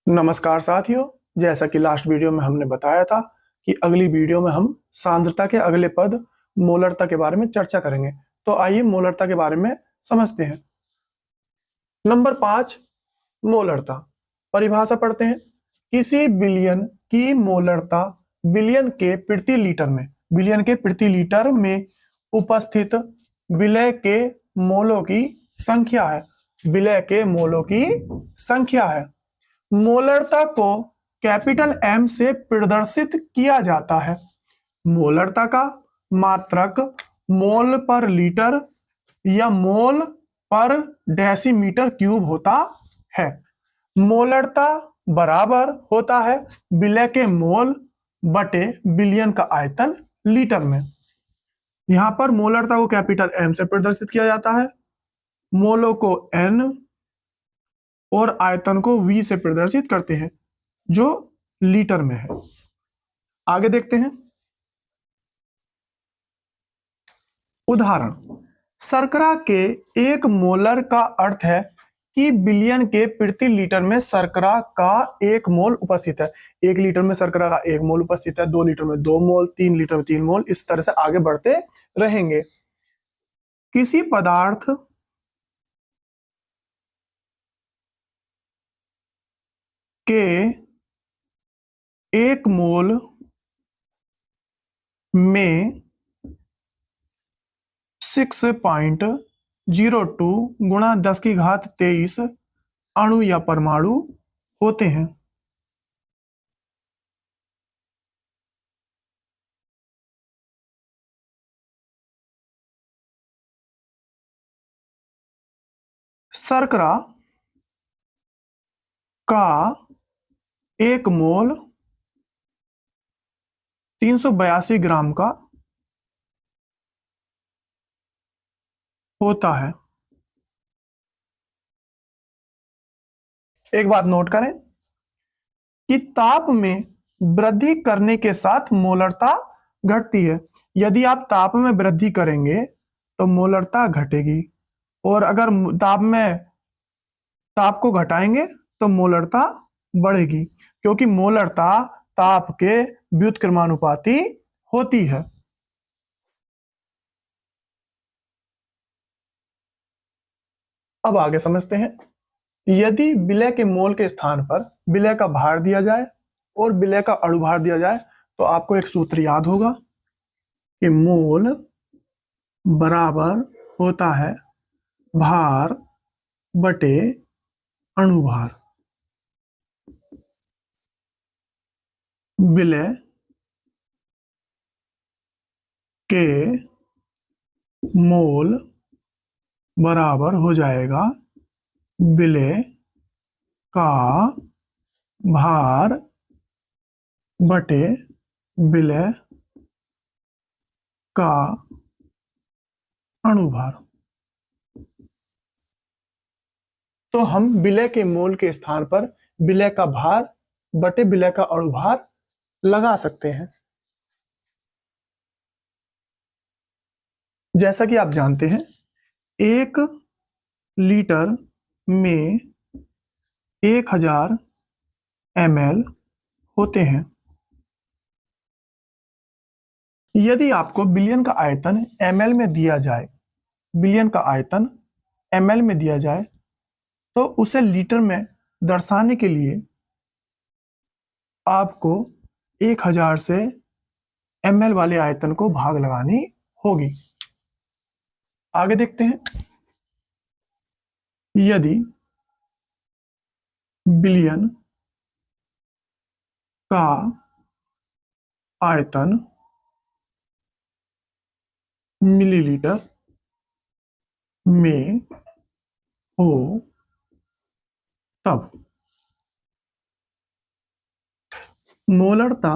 नमस्कार साथियों। जैसा कि लास्ट वीडियो में हमने बताया था कि अगली वीडियो में हम सांद्रता के अगले पद मोलरता के बारे में चर्चा करेंगे। तो आइए मोलरता के बारे में समझते हैं। नंबर 5, मोलरता। परिभाषा पढ़ते हैं। किसी विलयन की मोलरता विलयन के प्रति लीटर में उपस्थित विलय के मोलों की संख्या है। विलय के मोलों की संख्या है। मोलरता को कैपिटल एम से प्रदर्शित किया जाता है। मोलरता का मात्रक मोल पर लीटर या मोल पर डेसीमीटर क्यूब होता है। मोलरता बराबर होता है विलय के मोल बटे विलयन का आयतन लीटर में। यहां पर मोलरता को कैपिटल एम से प्रदर्शित किया जाता है, मोलों को एन और आयतन को वी से प्रदर्शित करते हैं जो लीटर में है। आगे देखते हैं। उदाहरण, शर्करा के 1 मोलर का अर्थ है कि बिलियन के प्रति लीटर में शर्करा का 1 मोल उपस्थित है। 1 लीटर में शर्करा का 1 मोल उपस्थित है, 2 लीटर में 2 मोल, 3 लीटर में 3 मोल, इस तरह से आगे बढ़ते रहेंगे। किसी पदार्थ के 1 मोल में 6.02 गुणा 10⁻23 अणु या परमाणु होते हैं। शर्करा का 1 मोल 382 ग्राम का होता है। एक बात नोट करें कि ताप में वृद्धि करने के साथ मोलरता घटती है। यदि आप ताप में वृद्धि करेंगे तो मोलरता घटेगी, और अगर ताप को घटाएंगे तो मोलरता बढ़ेगी, क्योंकि मोलरता ताप के व्युत्क्रमानुपाती होती है। अब आगे समझते हैं। यदि विलय के मोल के स्थान पर विलय का भार दिया जाए और विलय का अणुभार दिया जाए तो आपको एक सूत्र याद होगा कि मोल बराबर होता है भार बटे अणुभार। विलय के मोल बराबर हो जाएगा विलय का भार बटे विलय का अणुभार। तो हम विलय के मोल के स्थान पर विलय का भार बटे विलय का अणुभार लगा सकते हैं। जैसा कि आप जानते हैं 1 लीटर में 1000 ml होते हैं। यदि आपको बिलियन का आयतन ml में दिया जाए, बिलियन का आयतन ml में दिया जाए, तो उसे लीटर में दर्शाने के लिए आपको 1000 से ml वाले आयतन को भाग लगानी होगी। आगे देखते हैं। यदि बिलियन का आयतन मिलीलीटर में हो तब मोलरता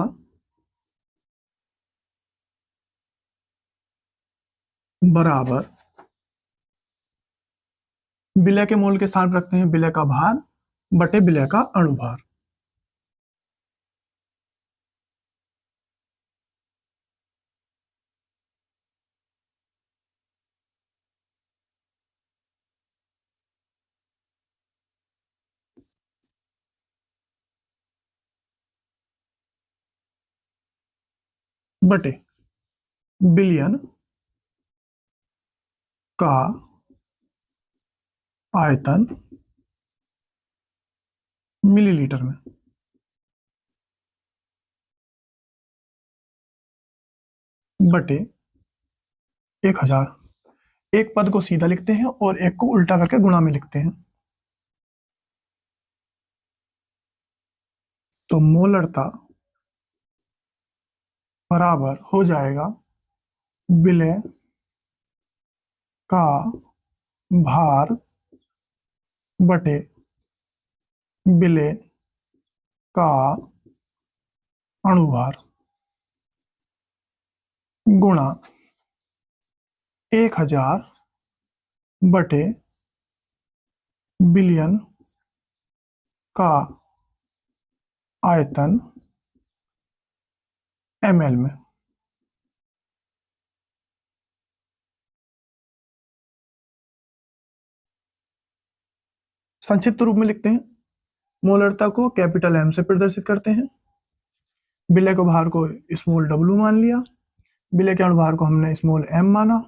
बराबर विलय के मोल के स्थान पर रखते हैं विलय का भार बटे विलय का अणुभार। बटे बिलियन का आयतन मिलीलीटर में। बटे 1000। एक पद को सीधा लिखते हैं और एक को उल्टा करके गुणा में लिखते हैं। तो मोलरता बराबर हो जाएगा विलय का भार बटे विलय का अणुभार गुणा 1000 बटे बिलियन का आयतन ml में। संक्षिप्त रूप में लिखते हैं। मोलरता को कैपिटल M से प्रदर्शित करते हैं। विलय को भार को स्मॉल w मान लिया। विलय के अणुभार को हमने स्मॉल m माना।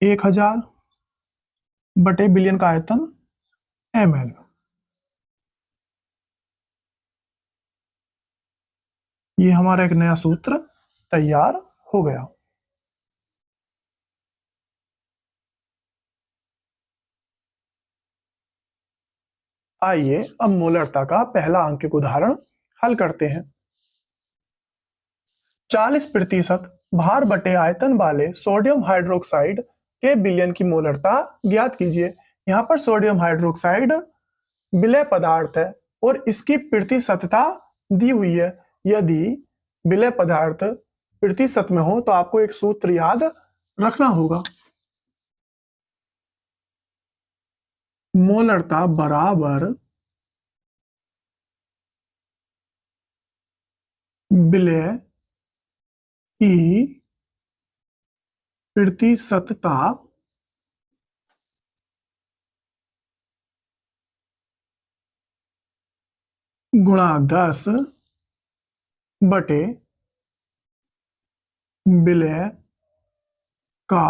1000 बटे बिलियन का आयतन ml। ये हमारा एक नया सूत्र तैयार हो गया। आइए अब मोलरता का पहला अंकित उदाहरण हल करते हैं। 40% भार बटे आयतन वाले सोडियम हाइड्रोक्साइड के विलयन की मोलरता ज्ञात कीजिए। यहाँ पर सोडियम हाइड्रोक्साइड विलय पदार्थ है और इसकी प्रतिशतता दी हुई है। यदि विलय पदार्थ प्रतिशत में हो तो आपको एक सूत्र याद रखना होगा। मोलरता बराबर विलय की प्रतिशतता गुणा 10 बटे विलय का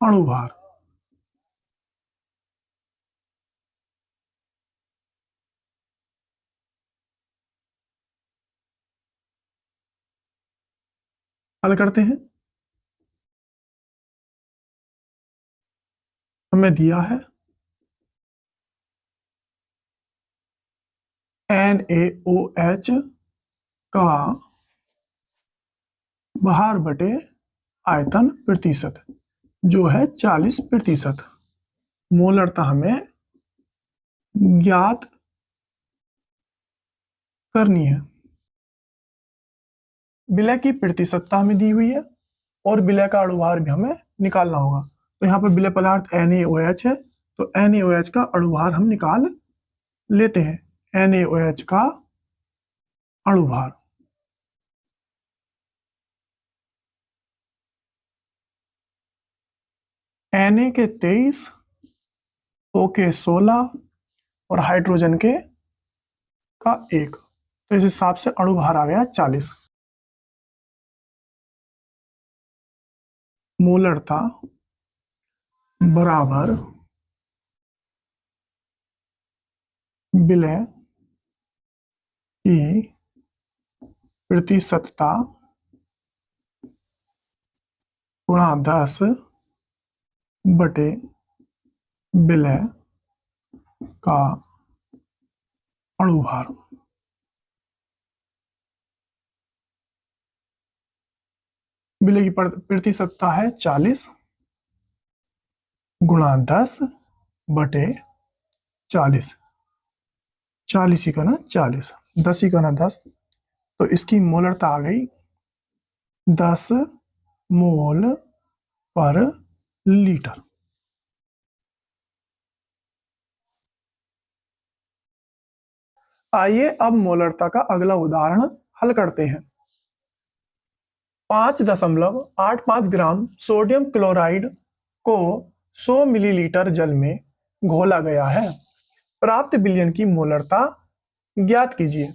अणुभार। हल करते हैं। हमें दिया है NaOH का भार बटे आयतन प्रतिशत जो है 40%। मोलरता हमें ज्ञात करनी है। विलय की प्रतिशतता हमें दी हुई है और विलय का अणुभार भी हमें निकालना होगा। तो यहाँ पर विलय पदार्थ NaOH है, तो NaOH का अणुभार हम निकाल लेते हैं। NaOH का अणुभार Na के 23, O के 16 और हाइड्रोजन के का 1। तो इस हिसाब से अणुभार आ गया 40। मोलरता बराबर विलय की प्रतिशतता गुणा 10 बटे विलय का अणुभार। विलय की प्रतिशतता है 40 गुणा 10 बटे 40। 40 ही का ना 40, 10 ही का ना 10। तो इसकी मोलरता आ गई 10 मोल पर लीटर। आइए अब मोलरता का अगला उदाहरण हल करते हैं। 5.85 ग्राम सोडियम क्लोराइड को 100 मिलीलीटर जल में घोला गया है। प्राप्त विलयन की मोलरता ज्ञात कीजिए।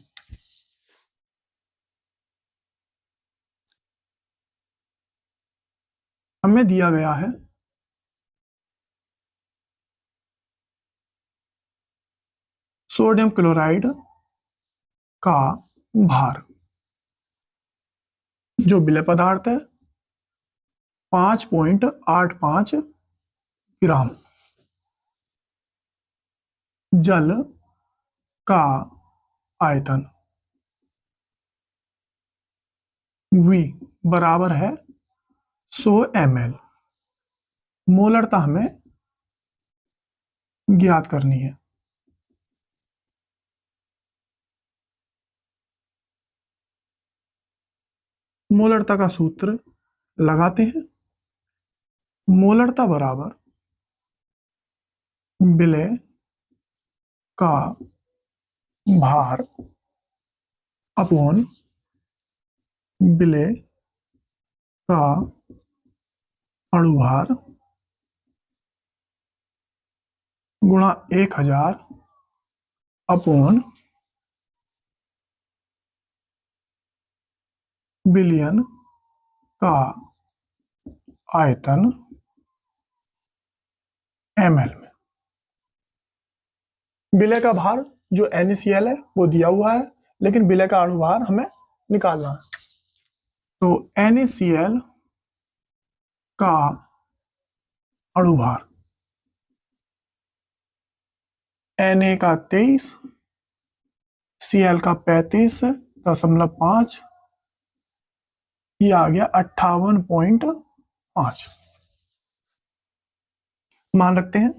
हमें दिया गया है सोडियम क्लोराइड का भार, जो विलेय पदार्थ है 5.85 ग्राम। जल का आयतन V बराबर है 100 ml। मोलरता हमें ज्ञात करनी है। मोलरता का सूत्र लगाते हैं। मोलरता बराबर विलेय का भार अपॉन विलेय का अणुभार गुणा 1000 अपॉन बिलियन का आयतन ml में। विलेय का भार जो NaCl है वो दिया हुआ है, लेकिन विलेय का अणुभार हमें निकालना है। तो NaCl का अणुभार Na का 23, Cl का 35.5, ये आ गया 58.5। मान रखते हैं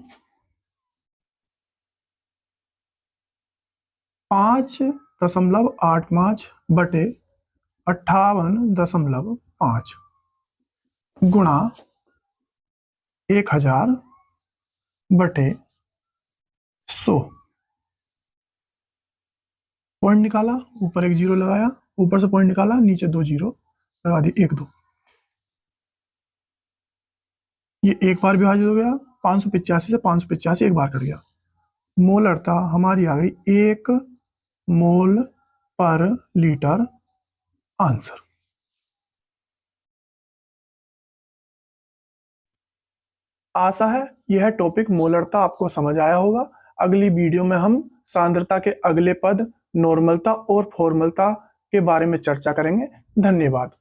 5.85 बटे 58.5 गुणा 1000 बटे 100। पॉइंट निकाला, ऊपर एक जीरो लगाया, ऊपर से पॉइंट निकाला, नीचे 2 जीरो लगा दी, 1 2। ये एक बार विभाजित हो गया, 585 से 585 एक बार कट गया। मोलरता हमारी आ गई 1 मोल पर लीटर। आंसर। आशा है यह टॉपिक मोलरता आपको समझ आया होगा। अगली वीडियो में हम सांद्रता के अगले पद नॉर्मलता और फॉर्मलता के बारे में चर्चा करेंगे। धन्यवाद।